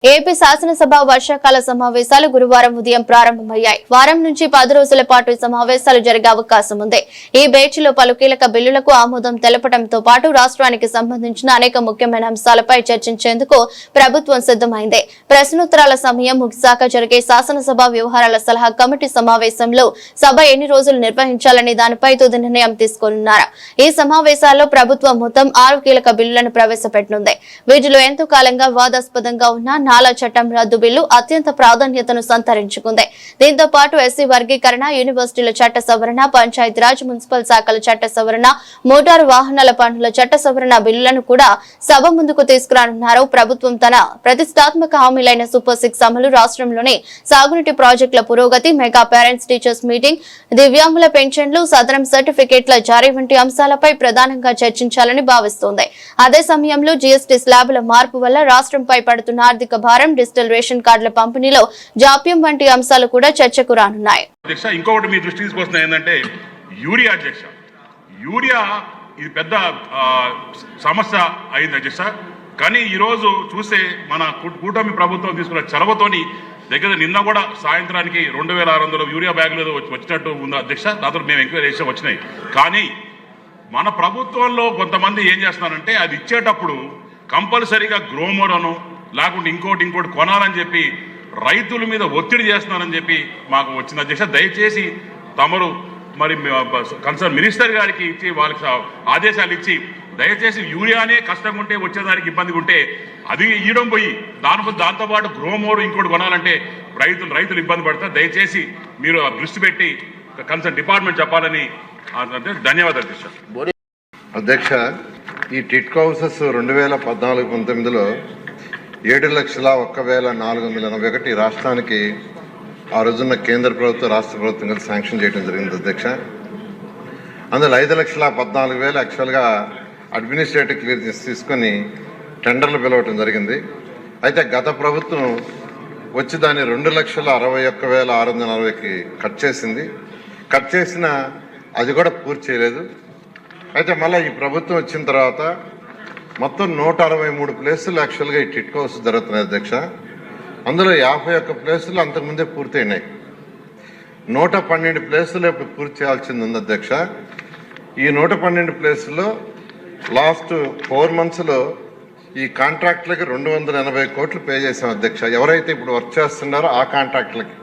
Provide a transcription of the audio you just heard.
AP శాసనసభ వర్షాకాల సమావేశాలు గురువారం ఉదయం ప్రారంభమయ్యాయి. వారం నుంచి 10 రోజుల పాటు ఈ సమావేశాలు జరిగే అవకాశం ఉంది. ఈ భేటీలో పలు కీలక బిల్లులకు ఆమోదం తెలపడంతో పాటు రాష్ట్రానికి సంబంధించిన అనేక ముఖ్యమైన అంశాలపై చర్చించేందుకు ప్రభుత్వం సిద్ధమైంది. ప్రశ్నోత్తరాల సమయం ముగిశాక జరిగే శాసనసభ వ్యవహారాల సలహా కమిటీ సమావేశంలో సభ ఎన్ని రోజులు నిర్వహించాలని దానిపై తుది నిర్ణయం తీసుకోనున్నారు. ఈ సమావేశాల్లో ప్రభుత్వం మొత్తం 6 కీలక బిల్లులను ప్రవేశపెట్టనుంది. వీటిలో ఎంతో కాలంగా వివాదాస్పదంగా ఉన్న నాలా చట్టం రద్దు బిల్లు అత్యంత ప్రాధాన్యతను సంతరించుకుంది. దీంతో పాటు ఎస్సీ వర్గీకరణ, యూనివర్సిటీల చట్ట సవరణ, పంచాయతీరాజ్, మున్సిపల్ శాఖల చట్ట సవరణ, మోటారు వాహనాల పన్నుల చట్ట సవరణ బిల్లులను కూడా సభ ముందుకు తీసుకురానున్నారు. ప్రభుత్వం తన ప్రతిష్టాత్మక హామీలైన సూపర్ 6 అమలు, రాష్ట్రంలోని సాగునీటి ప్రాజెక్టుల పురోగతి, మెగా పేరెంట్స్ టీచర్స్ మీటింగ్, దివ్యాంగుల పెన్షన్లు, సదరం సర్టిఫికేట్ల జారీ వంటి అంశాలపై ప్రధానంగా చర్చించాలని భావిస్తోంది. అదే సమయంలో జీఎస్టీ స్లాబుల మార్పు వల్ల రాష్ట్రంపై పడుతున్న ఆర్థిక భారం, డిజిటల్ రేషన్ కార్డుల పంపిణీలో జాప్యం వంటి అంశాలు కూడా చర్చకు రానున్నాయి. ఇంకొకటి మీ దృష్టికి తీసుకొస్తున్నా ఏంటంటే యూరియా అధ్యక్ష, యూరియా ఇది పెద్ద సమస్య అయింది అధ్యక్ష. కానీ ఈరోజు చూస్తే మన కూటమి ప్రభుత్వం తీసుకున్న చొరవతోని దగ్గర నిన్న కూడా సాయంత్రానికి 2600 యూరియా బ్యాగులు వచ్చినట్టు ఉంది అధ్యక్ష. దాంతో మేము ఎంక్వైరీ చేసి వచ్చినాయి. కానీ మన ప్రభుత్వంలో కొంతమంది ఏం చేస్తున్నారంటే అది ఇచ్చేటప్పుడు కంపల్సరీగా గ్రోమర్ అను లేకుంటే ఇంకోటి కొనాలని చెప్పి రైతుల మీద ఒత్తిడి చేస్తున్నారని చెప్పి మాకు వచ్చిన అధ్యక్ష. దయచేసి తమరు మరి కన్సర్న్ మినిస్టర్ గారికి ఇచ్చి వాళ్ళకి ఆదేశాలు ఇచ్చి దయచేసి యూరియానే కష్టంగా ఉంటే వచ్చేదానికి ఇబ్బందిగా ఉంటే అది ఇవ్వడం పోయి దాంతోపాటు గ్రోమోర్ ఇంకోటి కొనాలంటే రైతులు ఇబ్బంది పడతారు. దయచేసి మీరు దృష్టి పెట్టి కన్సర్న్ డిపార్ట్మెంట్ చెప్పాలని ధన్యవాదాలు అధ్యక్ష. అధ్యక్ష, ఈ టిట్కో హౌసెస్ 2014-19లో 7,01,481 రాష్ట్రానికి ఆ రోజున్న కేంద్ర ప్రభుత్వం, రాష్ట్ర ప్రభుత్వం కలిసి శాంక్షన్ చేయడం జరిగింది అధ్యక్ష. అందులో 5,14,000 యాక్చువల్గా అడ్మినిస్ట్రేటివ్ క్లియరెన్స్ తీసుకొని టెండర్లు పిలవటం జరిగింది. అయితే గత ప్రభుత్వం వచ్చి దాన్ని 2,61,640కి కట్ చేసింది. కట్ చేసిన అది కూడా పూర్తి చేయలేదు. అయితే మళ్ళీ ఈ ప్రభుత్వం వచ్చిన తర్వాత మొత్తం 163 ప్లేసులు యాక్చువల్గా ఈ టిట్కో హౌస్ జరుగుతున్నాయి అధ్యక్ష. అందులో 51 ప్లేసులు అంతకుముందే పూర్తయినాయి. 112 ప్లేసులు ఇప్పుడు పూర్తి చేయాల్సింది ఉంది అధ్యక్ష. ఈ 112 ప్లేసుల్లో లాస్ట్ 4 monthsలో ఈ కాంట్రాక్టులకి 280 కోట్లు పే చేశాం అధ్యక్ష. ఎవరైతే ఇప్పుడు వర్క్ చేస్తున్నారో ఆ కాంట్రాక్టులకి